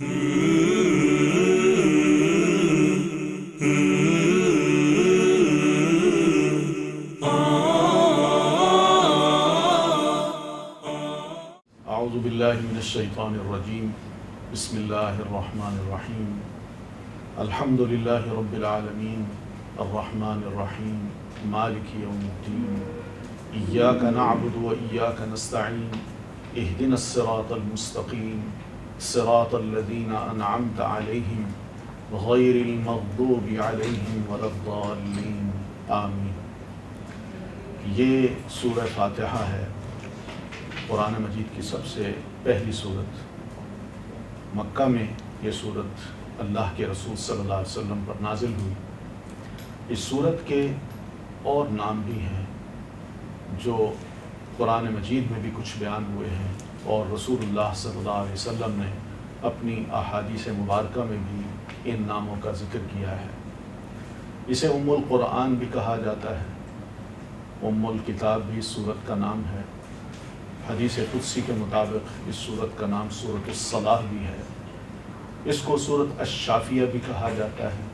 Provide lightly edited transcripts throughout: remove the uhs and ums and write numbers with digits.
اعوذ باللہ من الشیطان الرجیم بسم اللہ الرحمن الرحیم الحمد للہ رب العالمین الرحمن الرحیم مالک یوم الدین ایاک نعبد و ایاک نستعین اہدنا الصراط المستقیم صراط الذین انعمت علیہم غیر المغضوب علیہم ولا الضالین آمین۔ یہ سورہ فاتحہ ہے، قرآن مجید کی سب سے پہلی سورت۔ مکہ میں یہ سورت اللہ کے رسول صلی اللہ علیہ وسلم پر نازل ہوئی۔ اس سورت کے اور نام بھی ہیں جو قرآن مجید میں بھی کچھ بیان ہوئے ہیں، اور رسول اللہ صلی اللہ علیہ وسلم نے اپنی احادیث مبارکہ میں بھی ان ناموں کا ذکر کیا ہے۔ اسے ام القرآن بھی کہا جاتا ہے، ام الکتاب بھی اس سورت کا نام ہے۔ حدیث قدسی کے مطابق اس سورت کا نام سورۃ الصلاح بھی ہے۔ اس کو سورۃ الشافیہ بھی کہا جاتا ہے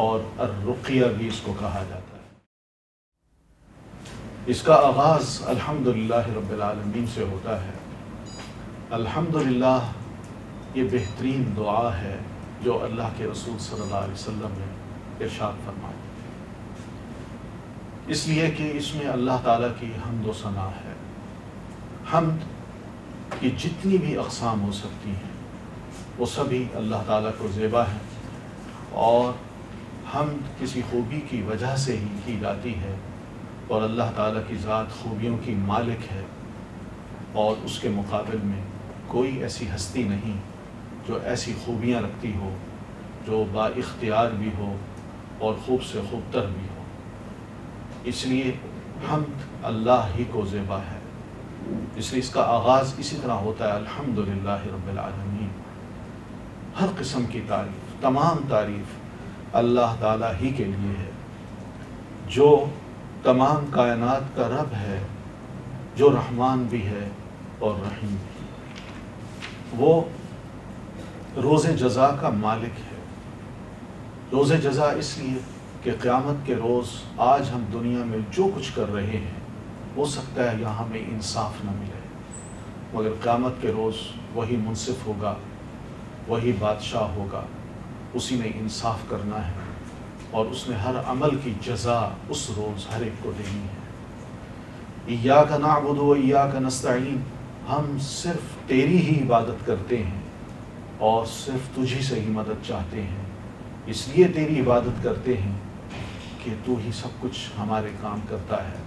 اور الرقیہ بھی اس کو کہا جاتا ہے۔ اس کا آغاز الحمدللہ رب العالمین سے ہوتا ہے۔ الحمدللہ یہ بہترین دعا ہے جو اللہ کے رسول صلی اللہ علیہ وسلم نے ارشاد فرمائی، اس لیے کہ اس میں اللہ تعالیٰ کی حمد و ثنا ہے۔ حمد کی جتنی بھی اقسام ہو سکتی ہیں وہ سبھی اللہ تعالیٰ کو زیبا ہیں، اور حمد کسی خوبی کی وجہ سے ہی کی جاتی ہے، اور اللہ تعالیٰ کی ذات خوبیوں کی مالک ہے، اور اس کے مقابل میں کوئی ایسی ہستی نہیں جو ایسی خوبیاں رکھتی ہو، جو با اختیار بھی ہو اور خوب سے خوب تر بھی ہو۔ اس لیے حمد اللہ ہی کو زیبا ہے، اس لیے اس کا آغاز اسی طرح ہوتا ہے، الحمدللہ رب العالمین۔ ہر قسم کی تعریف، تمام تعریف اللہ تعالیٰ ہی کے لیے ہے، جو تمام کائنات کا رب ہے، جو رحمان بھی ہے اور رحیم بھی۔ وہ روز جزا کا مالک ہے۔ روز جزا اس لیے کہ قیامت کے روز آج ہم دنیا میں جو کچھ کر رہے ہیں ہو سکتا ہے یہاں ہمیں انصاف نہ ملے، مگر قیامت کے روز وہی منصف ہوگا، وہی بادشاہ ہوگا، اسی نے انصاف کرنا ہے، اور اس نے ہر عمل کی جزا اس روز ہر ایک کو دینی ہے۔ ایاک نعبد و ایاک نستعین، ہم صرف تیری ہی عبادت کرتے ہیں اور صرف تجھی سے ہی مدد چاہتے ہیں۔ اس لیے تیری عبادت کرتے ہیں کہ تو ہی سب کچھ ہمارے کام کرتا ہے،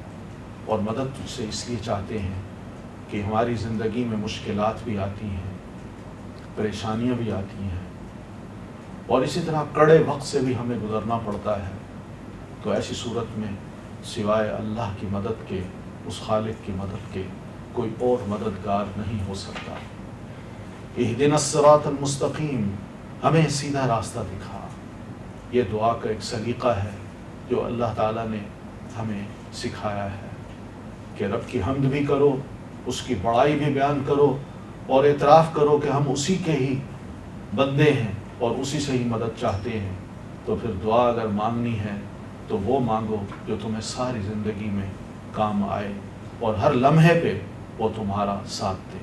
اور مدد تجھ سے اس لیے چاہتے ہیں کہ ہماری زندگی میں مشکلات بھی آتی ہیں، پریشانیاں بھی آتی ہیں، اور اسی طرح کڑے وقت سے بھی ہمیں گزرنا پڑتا ہے۔ تو ایسی صورت میں سوائے اللہ کی مدد کے، اس خالق کی مدد کے، کوئی اور مددگار نہیں ہو سکتا۔ اہدنا الصراط المستقیم، ہمیں سیدھا راستہ دکھا۔ یہ دعا کا ایک سلیقہ ہے جو اللہ تعالیٰ نے ہمیں سکھایا ہے کہ رب کی حمد بھی کرو، اس کی بڑائی بھی بیان کرو، اور اعتراف کرو کہ ہم اسی کے ہی بندے ہیں اور اسی سے ہی مدد چاہتے ہیں۔ تو پھر دعا اگر مانگنی ہے تو وہ مانگو جو تمہیں ساری زندگی میں کام آئے اور ہر لمحے پہ وہ تمہارا ساتھ دے،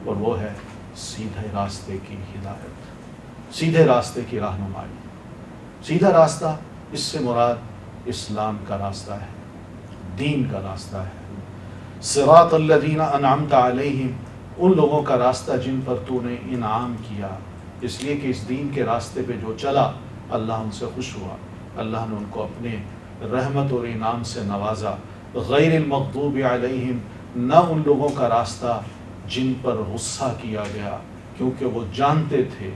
اور وہ ہے سیدھے راستے کی ہدایت، سیدھے راستے کی رہنمائی۔ سیدھا راستہ، اس سے مراد اسلام کا راستہ ہے، دین کا راستہ ہے۔ صراط الذین انعمت علیہم، ان لوگوں کا راستہ جن پر تو نے انعام کیا، اس لیے کہ اس دین کے راستے پہ جو چلا اللہ ان سے خوش ہوا، اللہ نے ان کو اپنے رحمت اور انعام سے نوازا۔ غیر المغضوب علیہم، نہ ان لوگوں کا راستہ جن پر غصہ کیا گیا، کیونکہ وہ جانتے تھے،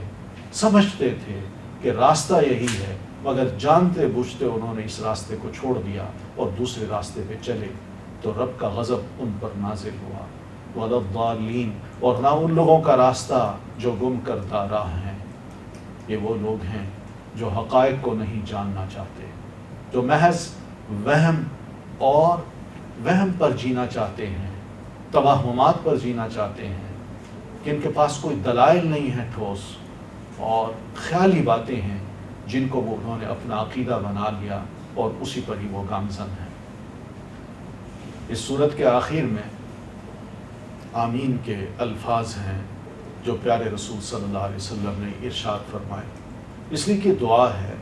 سمجھتے تھے کہ راستہ یہی ہے، مگر جانتے بوجھتے انہوں نے اس راستے کو چھوڑ دیا اور دوسرے راستے پہ چلے، تو رب کا غضب ان پر نازل ہوا۔ وَلَا الضَّالِّينَ، اور نہ ان لوگوں کا راستہ جو گم کردہ راہ ہیں۔ یہ وہ لوگ ہیں جو حقائق کو نہیں جاننا چاہتے، جو محض وہم اور وہم پر جینا چاہتے ہیں، توہمات پر جینا چاہتے ہیں، کہ ان کے پاس کوئی دلائل نہیں ہے ٹھوس، اور خیالی باتیں ہیں جن کو وہ انہوں نے اپنا عقیدہ بنا لیا اور اسی پر ہی وہ گامزن ہیں۔ اس سورت کے آخر میں آمین کے الفاظ ہیں جو پیارے رسول صلی اللہ علیہ وسلم نے ارشاد فرمائے، اس لیے کہ دعا ہے،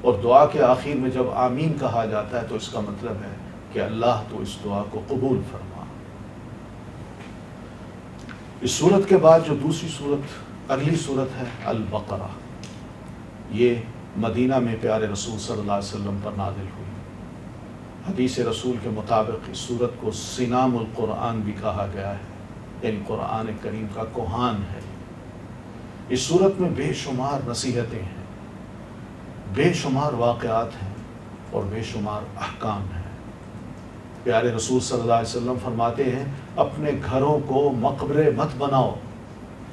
اور دعا کے آخر میں جب آمین کہا جاتا ہے تو اس کا مطلب ہے کہ اللہ تو اس دعا کو قبول فرما۔ اس سورت کے بعد جو دوسری سورت، اگلی سورت ہے البقرہ، یہ مدینہ میں پیارے رسول صلی اللہ علیہ وسلم پر نازل ہوئی۔ حدیث رسول کے مطابق اس سورت کو سنام القرآن بھی کہا گیا ہے، یعنی قرآن کریم کا کوہان ہے۔ اس سورت میں بے شمار نصیحتیں ہیں، بے شمار واقعات ہیں اور بے شمار احکام ہیں۔ پیارے رسول صلی اللہ علیہ وسلم فرماتے ہیں اپنے گھروں کو مقبرے مت بناؤ،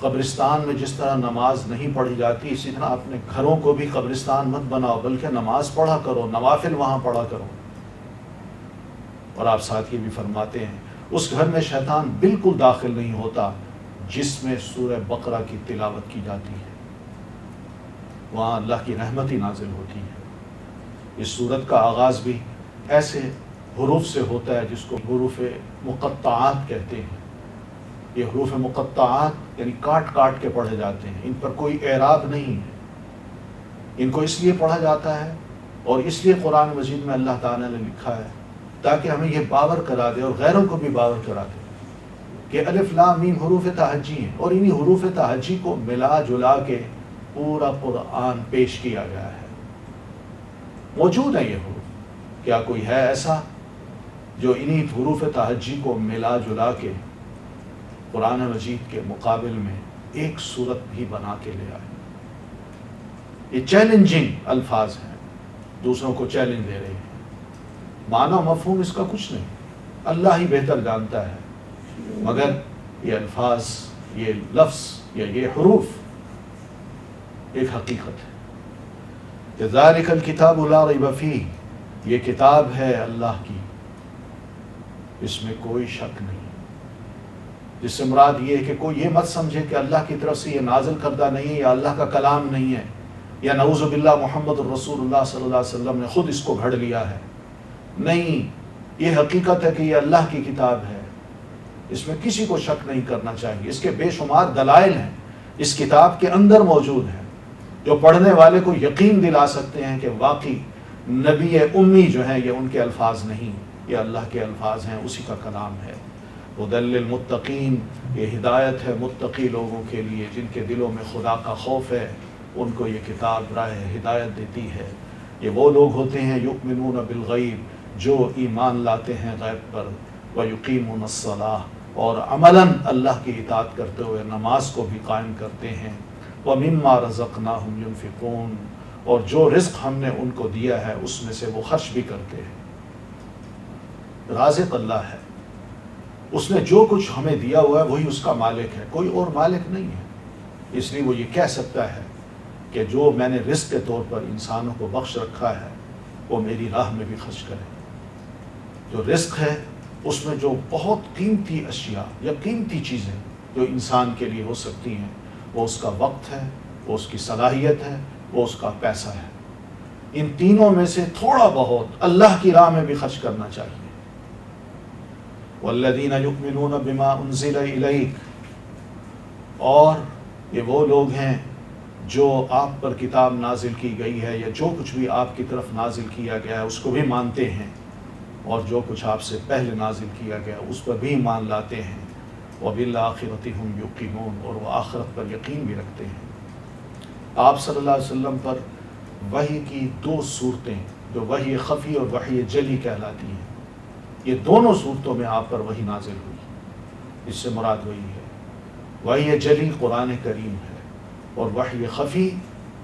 قبرستان میں جس طرح نماز نہیں پڑھی جاتی اسی طرح اپنے گھروں کو بھی قبرستان مت بناؤ، بلکہ نماز پڑھا کرو، نوافل وہاں پڑھا کرو۔ اور آپ ساتھ یہ بھی فرماتے ہیں اس گھر میں شیطان بالکل داخل نہیں ہوتا جس میں سورہ بقرہ کی تلاوت کی جاتی ہے، وہاں اللہ کی رحمت ہی نازل ہوتی ہے۔ اس سورت کا آغاز بھی ایسے حروف سے ہوتا ہے جس کو حروف مقطعات کہتے ہیں۔ یہ حروف مقطعات یعنی کاٹ کاٹ کے پڑھے جاتے ہیں، ان پر کوئی اعراب نہیں ہے، ان کو اس لیے پڑھا جاتا ہے اور اس لیے قرآن مجید میں اللہ تعالیٰ نے لکھا ہے تاکہ ہمیں یہ باور کرا دے اور غیروں کو بھی باور کرا دے کہ الف لام میم حروف تہجی ہیں، اور انہی حروف تہجی کو ملا جلا کے پورا قرآن پیش کیا گیا ہے۔ موجود ہے یہ حروف، کیا کوئی ہے ایسا جو انہی حروف تہجی کو ملا جلا کے قرآن مجید کے مقابل میں ایک صورت بھی بنا کے لے آئے؟ یہ چیلنجنگ الفاظ ہیں، دوسروں کو چیلنج دے رہے ہیں۔ معنی مفہوم اس کا کچھ نہیں، اللہ ہی بہتر جانتا ہے، مگر یہ الفاظ، یہ لفظ یا یہ حروف ایک حقیقت ہے کہ ذالک الکتاب لا ریب فیہ، یہ کتاب ہے اللہ کی، اس میں کوئی شک نہیں۔ جس سے مراد یہ ہے کہ کوئی یہ مت سمجھے کہ اللہ کی طرف سے یہ نازل کردہ نہیں ہے یا اللہ کا کلام نہیں ہے، یا نعوذ باللہ محمد الرسول اللہ صلی اللہ علیہ وسلم نے خود اس کو گھڑ لیا ہے۔ نہیں، یہ حقیقت ہے کہ یہ اللہ کی کتاب ہے، اس میں کسی کو شک نہیں کرنا چاہیے۔ اس کے بے شمار دلائل ہیں اس کتاب کے اندر موجود ہیں جو پڑھنے والے کو یقین دلا سکتے ہیں کہ واقعی نبی امی جو ہیں یہ ان کے الفاظ نہیں، یہ اللہ کے الفاظ ہیں، اسی کا کلام ہے۔ ھدی للمتقین، یہ ہدایت ہے متقی لوگوں کے لیے جن کے دلوں میں خدا کا خوف ہے، ان کو یہ کتاب راہ ہدایت دیتی ہے۔ یہ وہ لوگ ہوتے ہیں یؤمنون بالغیب، جو ایمان لاتے ہیں غیب پر، ویقیمون الصلاۃ، اور عملاً اللہ کی اطاعت کرتے ہوئے نماز کو بھی قائم کرتے ہیں، ومما رزقناہم ینفقون، اور جو رزق ہم نے ان کو دیا ہے اس میں سے وہ خرچ بھی کرتے ہیں۔ رازق اللہ ہے، اس نے جو کچھ ہمیں دیا ہوا ہے وہی اس کا مالک ہے، کوئی اور مالک نہیں ہے۔ اس لیے وہ یہ کہہ سکتا ہے کہ جو میں نے رزق کے طور پر انسانوں کو بخش رکھا ہے وہ میری راہ میں بھی خرچ کرے۔ جو رزق ہے اس میں جو بہت قیمتی اشیاء یا قیمتی چیزیں جو انسان کے لیے ہو سکتی ہیں، وہ اس کا وقت ہے، وہ اس کی صلاحیت ہے، وہ اس کا پیسہ ہے۔ ان تینوں میں سے تھوڑا بہت اللہ کی راہ میں بھی خرچ کرنا چاہیے۔ والذین یؤمنون بما انزل الیک، اور یہ وہ لوگ ہیں جو آپ پر کتاب نازل کی گئی ہے یا جو کچھ بھی آپ کی طرف نازل کیا گیا ہے اس کو بھی مانتے ہیں، اور جو کچھ آپ سے پہلے نازل کیا گیا اس پر بھی ایمان لاتے ہیں، وبالآخرۃ ھم یوقنون، اور وہ آخرت پر یقین بھی رکھتے ہیں۔ آپ صلی اللہ علیہ وسلم پر وحی کی دو صورتیں جو وحی خفی اور وحی جلی کہلاتی ہیں، یہ دونوں صورتوں میں آپ پر وحی نازل ہوئی۔ اس سے مراد وہی ہے، وحی جلی قرآن کریم ہے، اور وحی خفی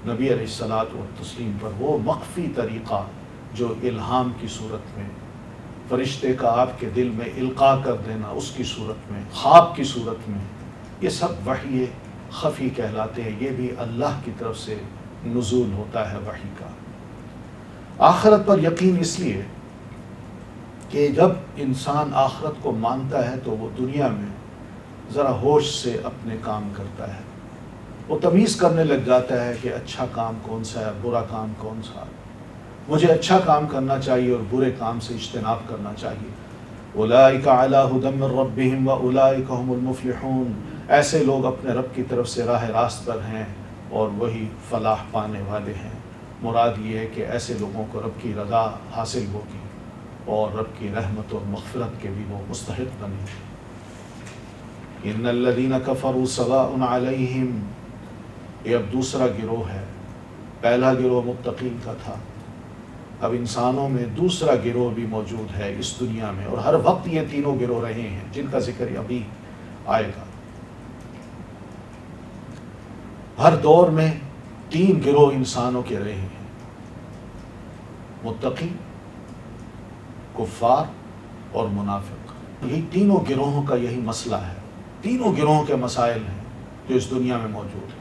نبی علیہ الصلاۃ والتسلیم پر وہ مخفی طریقہ جو الہام کی صورت میں، فرشتے کا آپ کے دل میں القاء کر دینا اس کی صورت میں، خواب کی صورت میں، یہ سب وحی خفی کہلاتے ہیں۔ یہ بھی اللہ کی طرف سے نزول ہوتا ہے وحی کا۔ آخرت پر یقین اس لیے کہ جب انسان آخرت کو مانتا ہے تو وہ دنیا میں ذرا ہوش سے اپنے کام کرتا ہے، وہ تمیز کرنے لگ جاتا ہے کہ اچھا کام کون سا ہے، برا کام کون سا ہے، مجھے اچھا کام کرنا چاہیے اور برے کام سے اجتناب کرنا چاہیے۔ اولئک علی ھدی من ربہم واولئک ھم المفلحون، ایسے لوگ اپنے رب کی طرف سے راہ راست پر ہیں اور وہی فلاح پانے والے ہیں۔ مراد یہ ہے کہ ایسے لوگوں کو رب کی رضا حاصل ہوگی اور رب کی رحمت اور مغفرت کے بھی وہ مستحق بنے گے۔ ان الذین کفروا سواء علیہم، یہ اب دوسرا گروہ ہے۔ پہلا گروہ متقین کا تھا، اب انسانوں میں دوسرا گروہ بھی موجود ہے اس دنیا میں، اور ہر وقت یہ تینوں گروہ رہے ہیں جن کا ذکر ابھی آئے گا۔ ہر دور میں تین گروہ انسانوں کے رہے ہیں، متقی، کفار اور منافق۔ یہی تینوں گروہوں کا یہی مسئلہ ہے، تینوں گروہوں کے مسائل ہیں جو اس دنیا میں موجود ہیں،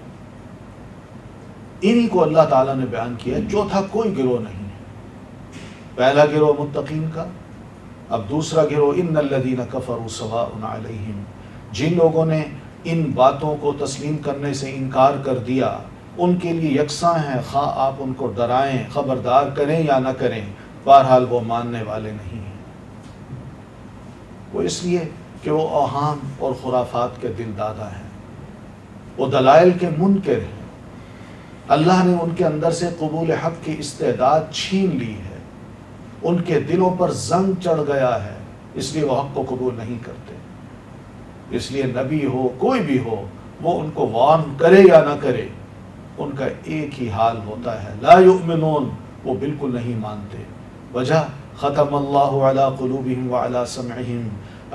انہی کو اللہ تعالیٰ نے بیان کیا ہے، چوتھا کوئی گروہ نہیں ہے۔ پہلا گروہ متقین کا، اب دوسرا گروہ ان الذین کفروا سواء علیہم، جن لوگوں نے ان باتوں کو تسلیم کرنے سے انکار کر دیا ان کے لیے یکساں ہے، خواہ آپ ان کو ڈرائیں، خبردار کریں یا نہ کریں، بہرحال وہ ماننے والے نہیں ہیں۔ وہ اس لیے کہ وہ اوہام اور خرافات کے دل دادا ہیں، وہ دلائل کے منکر ہیں، اللہ نے ان کے اندر سے قبول حق کی استعداد چھین لی ہے، ان کے دلوں پر زنگ چڑھ گیا ہے، اس لیے وہ حق کو قبول نہیں کرتے۔ اس لیے نبی ہو کوئی بھی ہو، وہ ان کو وارن کرے یا نہ کرے، ان کا ایک ہی حال ہوتا ہے، لا یؤمنون، وہ بالکل نہیں مانتے۔ وجہ ختم اللہ علی قلوبہم وعلی سمعہم،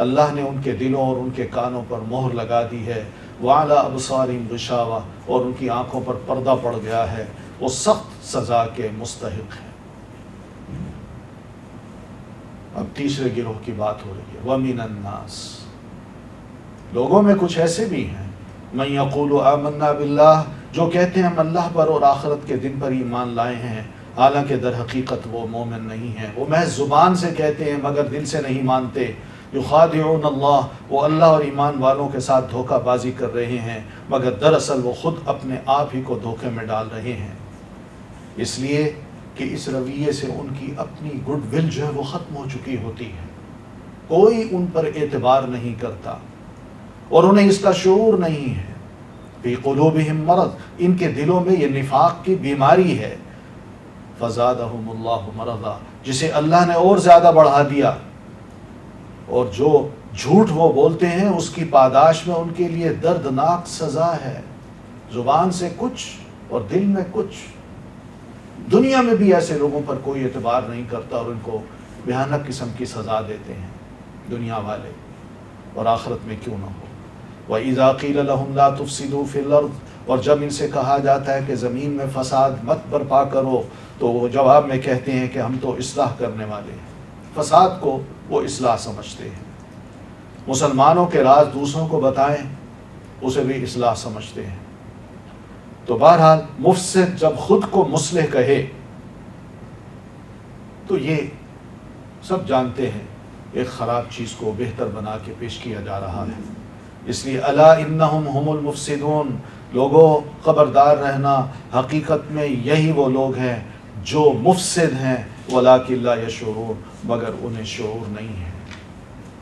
اللہ نے ان کے دلوں اور ان کے کانوں پر مہر لگا دی ہے، وعلی ابصارہم غشاوہ، اور ان کی آنکھوں پر پردہ پڑ گیا ہے، وہ سخت سزا کے مستحق ہیں۔ اب تیسرے گروہ کی بات ہو رہی ہے، وَمِنَ النَّاسِ، لوگوں میں کچھ ایسے بھی ہیں، مَن یقول آمنا باللہ، جو کہتے ہیں ہم اللہ پر اور آخرت کے دن پر ایمان لائے ہیں، حالانکہ در حقیقت وہ مومن نہیں ہیں، وہ محض زبان سے کہتے ہیں مگر دل سے نہیں مانتے۔ یخادعون اللہ، وہ اللہ اور ایمان والوں کے ساتھ دھوکہ بازی کر رہے ہیں، مگر دراصل وہ خود اپنے آپ ہی کو دھوکے میں ڈال رہے ہیں، اس لیے کہ اس رویے سے ان کی اپنی گڈ ول جو ہے وہ ختم ہو چکی ہوتی ہے، کوئی ان پر اعتبار نہیں کرتا اور انہیں اس کا شعور نہیں ہے۔ فی قلوبہم مرض، ان کے دلوں میں یہ نفاق کی بیماری ہے، فزادہم اللہ مرضا، جسے اللہ نے اور زیادہ بڑھا دیا، اور جو جھوٹ وہ بولتے ہیں اس کی پاداش میں ان کے لیے دردناک سزا ہے، زبان سے کچھ اور دل میں کچھ۔ دنیا میں بھی ایسے لوگوں پر کوئی اعتبار نہیں کرتا اور ان کو بھیانک قسم کی سزا دیتے ہیں دنیا والے، اور آخرت میں کیوں نہ ہو۔ وَإِذَا قِيلَ لَهُمْ لَا تُفْسِدُوا فِي الْأَرْضِ، اور جب ان سے کہا جاتا ہے کہ زمین میں فساد مت برپا کرو، تو وہ جواب میں کہتے ہیں کہ ہم تو اصلاح کرنے والے ہیں۔ فساد کو وہ اصلاح سمجھتے ہیں، مسلمانوں کے راز دوسروں کو بتائیں اسے بھی اصلاح سمجھتے ہیں۔ تو بہرحال مفسد جب خود کو مصلح کہے تو یہ سب جانتے ہیں ایک خراب چیز کو بہتر بنا کے پیش کیا جا رہا ہے، اس لیے الا انہم ہم المفسدون، لوگوں خبردار رہنا، حقیقت میں یہی وہ لوگ ہیں جو مفسد ہیں، ولکن لا یشعرون، مگر انہیں شعور نہیں ہے۔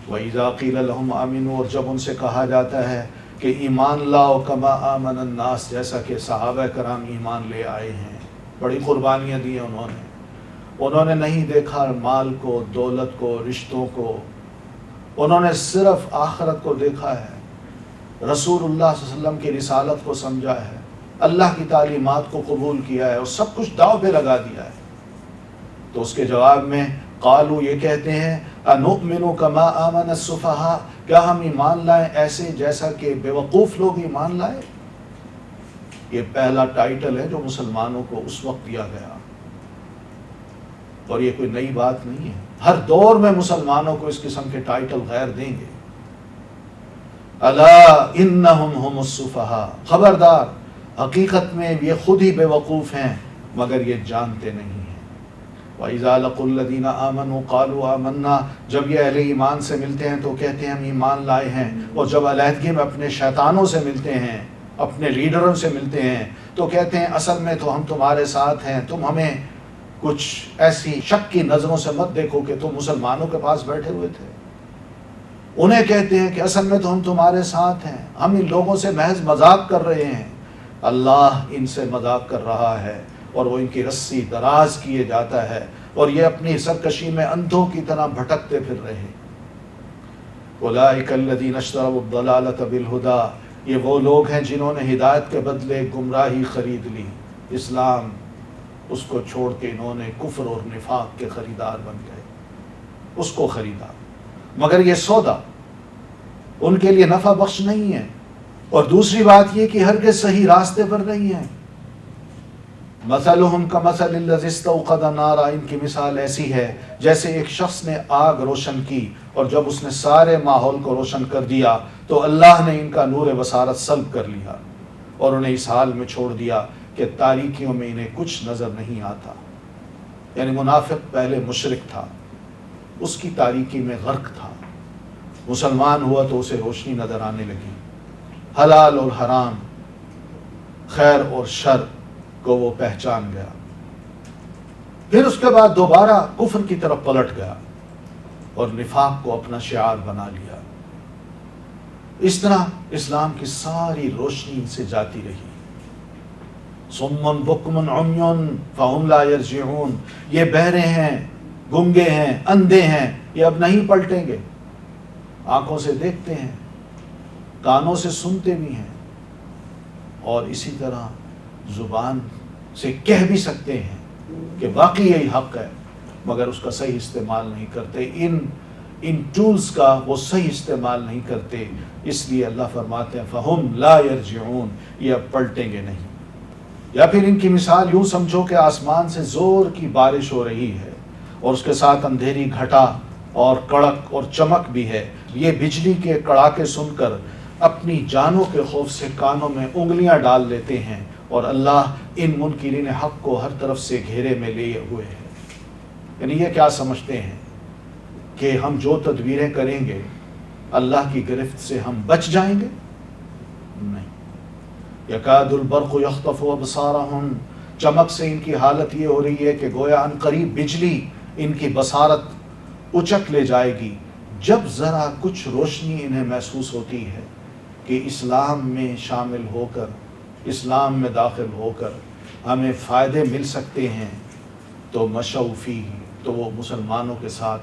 وَإِذَا قِيلَ لَهُمْ آمِنُوا، اور جب ان سے کہا جاتا ہے کہ ایمان لاؤ کما آمن الناس، جیسا کہ صحابہ کرام ایمان لے آئے ہیں، بڑی قربانیاں دی ہیں انہوں نے نہیں دیکھا مال کو، دولت کو، رشتوں کو، انہوں نے صرف آخرت کو دیکھا ہے، رسول اللہ صلی اللہ علیہ وسلم کی رسالت کو سمجھا ہے، اللہ کی تعلیمات کو قبول کیا ہے اور سب کچھ داؤ پہ لگا دیا ہے۔ تو اس کے جواب میں قالو، یہ کہتے ہیں انؤمن کما آمن السفہاء، کیا ہم ایمان لائیں ایسے جیسا کہ بیوقوف لوگ ایمان لائے؟ یہ پہلا ٹائٹل ہے جو مسلمانوں کو اس وقت دیا گیا، اور یہ کوئی نئی بات نہیں ہے، ہر دور میں مسلمانوں کو اس قسم کے ٹائٹل غیر دیں گے۔ الا انہم ہم السفہاء، خبردار، حقیقت میں یہ خود ہی بے وقوف ہیں مگر یہ جانتے نہیں ہیں۔ وَإِذَا لَقُوا الَّذِينَ آمَنُوا قَالُوا آمَنَّا، جب یہ اہل ایمان سے ملتے ہیں تو کہتے ہیں ہم ایمان لائے ہیں، اور جب علیحدگی میں اپنے شیطانوں سے ملتے ہیں اپنے لیڈروں سے ملتے ہیں تو کہتے ہیں اصل میں تو ہم تمہارے ساتھ ہیں، تم ہمیں کچھ ایسی شک کی نظروں سے مت دیکھو کہ تم مسلمانوں کے پاس بیٹھے ہوئے تھے۔ انہیں کہتے ہیں کہ اصل میں تو ہم تمہارے ساتھ ہیں، ہم ان لوگوں سے محض مذاق کر رہے ہیں۔ اللہ ان سے مذاق کر رہا ہے اور وہ ان کی رسی دراز کیے جاتا ہے اور یہ اپنی سرکشی میں اندھوں کی طرح بھٹکتے پھر رہے۔ اولئک الذین اشتروا الضلالۃ بالہدی، یہ وہ لوگ ہیں جنہوں نے ہدایت کے بدلے گمراہی خرید لی۔ اسلام اس کو چھوڑ کے انہوں نے کفر اور نفاق کے خریدار بن گئے، اس کو خریدا، مگر یہ سودا ان کے لیے نفع بخش نہیں ہے۔ اور دوسری بات یہ کہ ہرگز صحیح راستے پر نہیں ہے۔ مثلہم کمثل الذی استوقد نارا، ان کی مثال ایسی ہے جیسے ایک شخص نے آگ روشن کی اور جب اس نے سارے ماحول کو روشن کر دیا تو اللہ نے ان کا نور بصارت سلب کر لیا اور انہیں اس حال میں چھوڑ دیا کہ تاریکیوں میں انہیں کچھ نظر نہیں آتا۔ یعنی منافق پہلے مشرک تھا، اس کی تاریکی میں غرق تھا، مسلمان ہوا تو اسے روشنی نظر آنے لگی، حلال اور حرام، خیر اور شر کو وہ پہچان گیا، پھر اس کے بعد دوبارہ کفر کی طرف پلٹ گیا اور نفاق کو اپنا شعار بنا لیا۔ اس طرح اسلام کی ساری روشنی ان سے جاتی رہی۔ صم بکم عمی فہم لا یرجعون، یہ بہرے ہیں، گنگے ہیں، اندھے ہیں، یہ اب نہیں پلٹیں گے۔ آنکھوں سے دیکھتے ہیں، کانوں سے سنتے بھی ہیں، اور اسی طرح زبان سے کہہ بھی سکتے ہیں کہ باقی یہی حق ہے، مگر اس کا صحیح استعمال نہیں کرتے۔ ان ٹولز کا وہ صحیح استعمال نہیں کرتے، اس لیے اللہ فرماتے ہیں فہم لا یرجعون، یہ اب پلٹیں گے نہیں۔ یا پھر ان کی مثال یوں سمجھو کہ آسمان سے زور کی بارش ہو رہی ہے اور اس کے ساتھ اندھیری گھٹا اور کڑک اور چمک بھی ہے، یہ بجلی کے کڑاکے سن کر اپنی جانوں کے خوف سے کانوں میں انگلیاں ڈال لیتے ہیں، اور اللہ ان منکرین حق کو ہر طرف سے گھیرے میں لیے ہوئے ہے۔ یعنی یہ کیا سمجھتے ہیں کہ ہم جو تدبیریں کریں گے اللہ کی گرفت سے ہم بچ جائیں گے؟ نہیں۔ یکاد البرق یخطف ابصارہم، چمک سے ان کی حالت یہ ہو رہی ہے کہ گویا ان قریب بجلی ان کی بصارت اچک لے جائے گی، جب ذرا کچھ روشنی انہیں محسوس ہوتی ہے کہ اسلام میں شامل ہو کر، اسلام میں داخل ہو کر ہمیں فائدے مل سکتے ہیں تو مشوا فیہ، تو وہ مسلمانوں کے ساتھ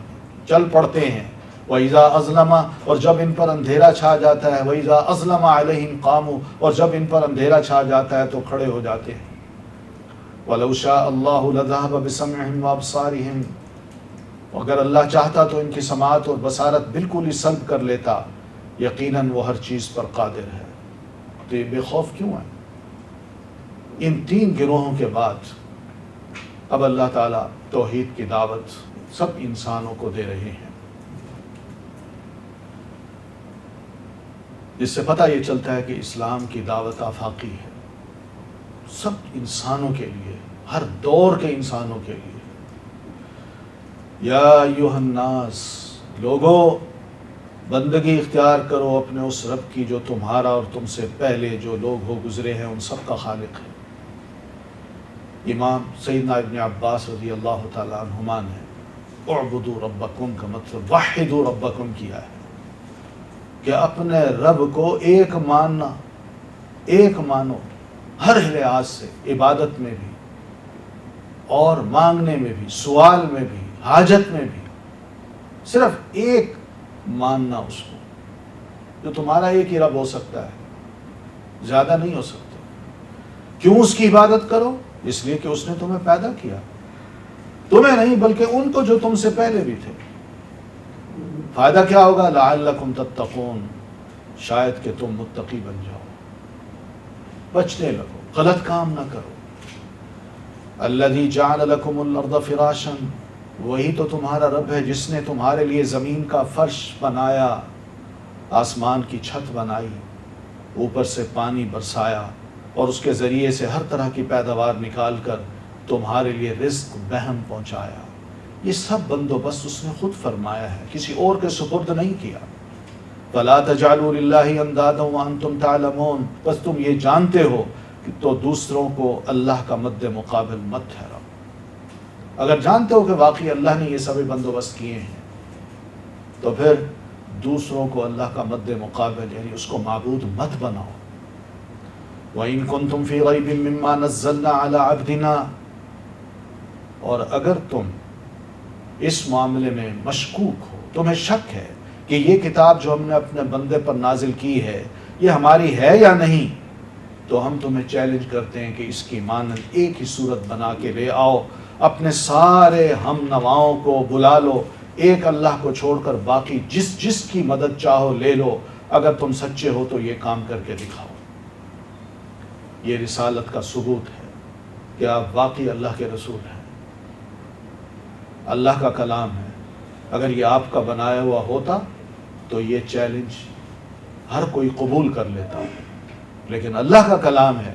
چل پڑتے ہیں۔ وَإِذَا أَظْلَمَ، اور جب ان پر اندھیرا چھا جاتا ہے، وَإِذَا أَظْلَمَ عَلَيْهِمْ قَامُوا، اور جب ان پر اندھیرا چھا جاتا ہے تو کھڑے ہو جاتے ہیں۔ وَلَوْ شَاءَ اللَّهُ لَذَهَبَ بِسَمْعِهِمْ وَأَبْصَارِهِمْ، اگر اللہ چاہتا تو ان کی سماعت اور بصارت بالکل ہی سلب کر لیتا، یقیناً وہ ہر چیز پر قادر ہے۔ تو یہ بے خوف کیوں ہے؟ ان تین گروہوں کے بعد اب اللہ تعالیٰ توحید کی دعوت سب انسانوں کو دے رہے ہیں، جس سے پتہ یہ چلتا ہے کہ اسلام کی دعوت آفاقی ہے، سب انسانوں کے لیے، ہر دور کے انسانوں کے لیے۔ یا ایھا الناس، لوگو بندگی اختیار کرو اپنے اس رب کی جو تمہارا اور تم سے پہلے جو لوگ ہو گزرے ہیں ان سب کا خالق ہے۔ امام سیدنا ابن عباس رضی اللہ تعالیٰ عنہما نے اعبدوا ربکم کا مطلب وحدوا ربکم کیا ہے کہ اپنے رب کو ایک ماننا، ایک مانو ہر لحاظ سے، عبادت میں بھی اور مانگنے میں بھی، سوال میں بھی، حاجت میں بھی، صرف ایک ماننا اس کو، جو تمہارا ایک ہی رب ہو سکتا ہے، زیادہ نہیں ہو سکتا۔ کیوں اس کی عبادت کرو؟ اس لیے کہ اس نے تمہیں پیدا کیا، تمہیں نہیں بلکہ ان کو جو تم سے پہلے بھی تھے۔ فائدہ کیا ہوگا؟ لعلکم تتقون، شاید کہ تم متقی بن جاؤ، بچنے لگو، غلط کام نہ کرو۔ الذی جعل لکم الارض فراشا، وہی تو تمہارا رب ہے جس نے تمہارے لیے زمین کا فرش بنایا، آسمان کی چھت بنائی، اوپر سے پانی برسایا اور اس کے ذریعے سے ہر طرح کی پیداوار نکال کر تمہارے لیے رزق بہم پہنچایا۔ یہ سب بندوبست اس نے خود فرمایا ہے، کسی اور کے سپرد نہیں کیا۔ فلا تجعلوا للہ اندادا وانتم تعلمون، بس تم یہ جانتے ہو کہ تو دوسروں کو اللہ کا مد مقابل مت ٹھہراؤ۔ اگر جانتے ہو کہ واقعی اللہ نے یہ سبھی بندوبست کیے ہیں تو پھر دوسروں کو اللہ کا مد مقابل یعنی اس کو معبود مت بناؤ۔ وَإِن كُنتُمْ فِي رَيْبٍ مِّمَّا نَزَّلْنَا عَلَىٰ عَبْدِنَا، اور اگر تم اس معاملے میں مشکوک ہو، تمہیں شک ہے کہ یہ کتاب جو ہم نے اپنے بندے پر نازل کی ہے یہ ہماری ہے یا نہیں، تو ہم تمہیں چیلنج کرتے ہیں کہ اس کی مانند ایک ہی صورت بنا کے لے آؤ، اپنے سارے ہم نواؤں کو بلا لو، ایک اللہ کو چھوڑ کر باقی جس کی مدد چاہو لے لو، اگر تم سچے ہو تو یہ کام کر کے دکھاؤ۔ یہ رسالت کا ثبوت ہے کہ آپ واقعی اللہ کے رسول ہیں، اللہ کا کلام ہے۔ اگر یہ آپ کا بنایا ہوا ہوتا تو یہ چیلنج ہر کوئی قبول کر لیتا، لیکن اللہ کا کلام ہے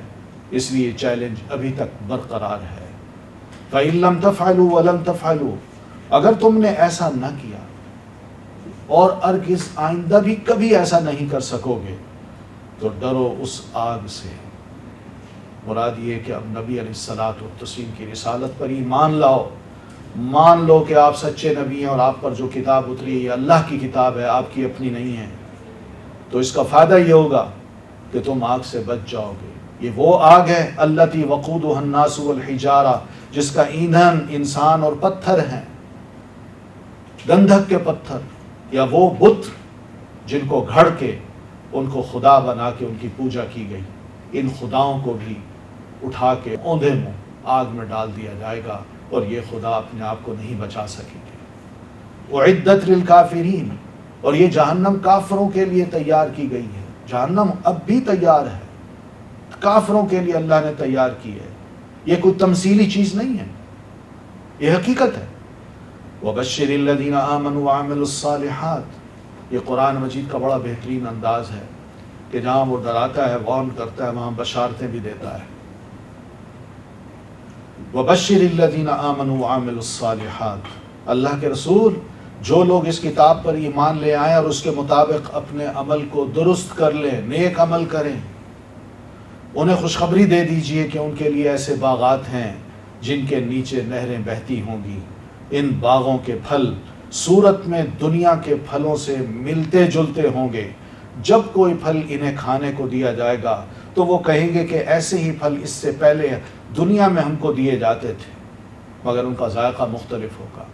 اس لیے چیلنج ابھی تک برقرار ہے۔ فَإِن لَمْ تَفْعَلُوا وَلَمْ تَفْعَلُوا، اگر تم نے ایسا نہ کیا اور ہرگز آئندہ بھی کبھی ایسا نہیں کر سکو گے تو ڈرو اس آگ سے۔ مراد یہ کہ اب نبی علیہ الصلوۃ والتسلیم کی رسالت پر ایمان لاؤ، مان لو کہ آپ سچے نبی ہیں اور آپ پر جو کتاب اتری ہے یہ اللہ کی کتاب ہے، آپ کی اپنی نہیں ہے۔ تو اس کا فائدہ یہ ہوگا کہ تم آگ سے بچ جاؤ گے۔ یہ وہ آگ ہے التی وقودها الناس والحجارہ، جس کا ایندھن انسان اور پتھر ہیں، گندھک کے پتھر، یا وہ بت جن کو گھڑ کے ان کو خدا بنا کے ان کی پوجا کی گئی، ان خداؤں کو بھی اٹھا کے اوندھے منہ آگ میں ڈال دیا جائے گا اور یہ خدا اپنے آپ کو نہیں بچا سکیں گے۔ اعدت للکافرین، اور یہ جہنم کافروں کے لیے تیار کی گئی ہے۔ جہنم اب بھی تیار ہے، کافروں کے لیے اللہ نے تیار کی ہے، یہ کوئی تمثیلی چیز نہیں ہے، یہ حقیقت ہے۔ وبشر الذین آمنوا وعملوا الصالحات، یہ قرآن مجید کا بڑا بہترین انداز ہے کہ جہاں وہ ڈراتا ہے، وارن کرتا ہے، وہاں بشارتیں بھی دیتا ہے۔ وبشر الذین آمنوا وعملوا الصالحات، اللہ کے رسول جو لوگ اس کتاب پر ایمان لے آئیں اور اس کے مطابق اپنے عمل کو درست کر لیں، نیک عمل کریں، انہیں خوشخبری دے دیجئے کہ ان کے لیے ایسے باغات ہیں جن کے نیچے نہریں بہتی ہوں گی۔ ان باغوں کے پھل صورت میں دنیا کے پھلوں سے ملتے جلتے ہوں گے۔ جب کوئی پھل انہیں کھانے کو دیا جائے گا تو وہ کہیں گے کہ ایسے ہی پھل اس سے پہلے دنیا میں ہم کو دیے جاتے تھے، مگر ان کا ذائقہ مختلف ہوگا۔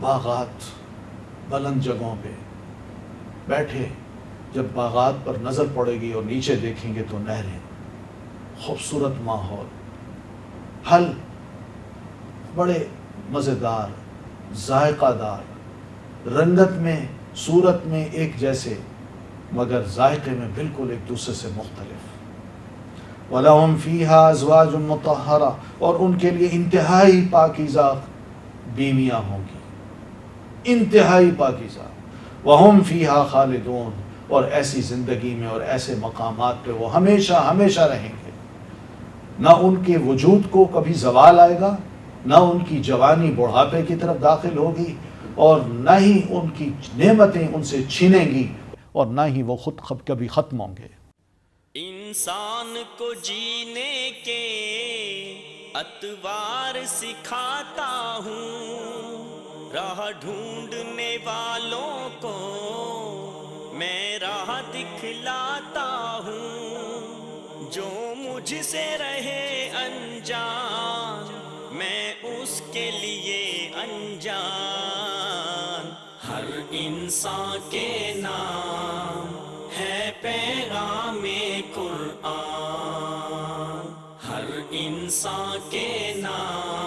باغات، بلند جگہوں پہ بیٹھے جب باغات پر نظر پڑے گی اور نیچے دیکھیں گے تو نہریں، خوبصورت ماحول، پھل بڑے مزیدار، ذائقہ دار، رنگت میں صورت میں ایک جیسے مگر ذائقے میں بالکل ایک دوسرے سے مختلف۔ وَلَهُمْ فِيهَا أَزْوَاجٌ مُطَهَّرَةٌ، اور ان کے لیے انتہائی پاکیزہ بیویاں ہوں گی، انتہائی پاکیزہ۔ وَهُمْ فِيهَا خَالِدُونَ، اور ایسی زندگی میں اور ایسے مقامات پہ وہ ہمیشہ ہمیشہ رہیں گے۔ نہ ان کے وجود کو کبھی زوال آئے گا، نہ ان کی جوانی بڑھاپے کی طرف داخل ہوگی، اور نہ ہی ان کی نعمتیں ان سے چھینیں گی، اور نہ ہی وہ خود کبھی ختم ہوں گے۔ انسان کو جینے کے اطوار سکھاتا ہوں، راہ ڈھونڈنے والوں کو میں راہ دکھلاتا ہوں، جو مجھ سے رہے انجان میں اس کے لیے انجان۔ ہر انسان کے نام ہے پیغام قرآن، ہر انسان کے نام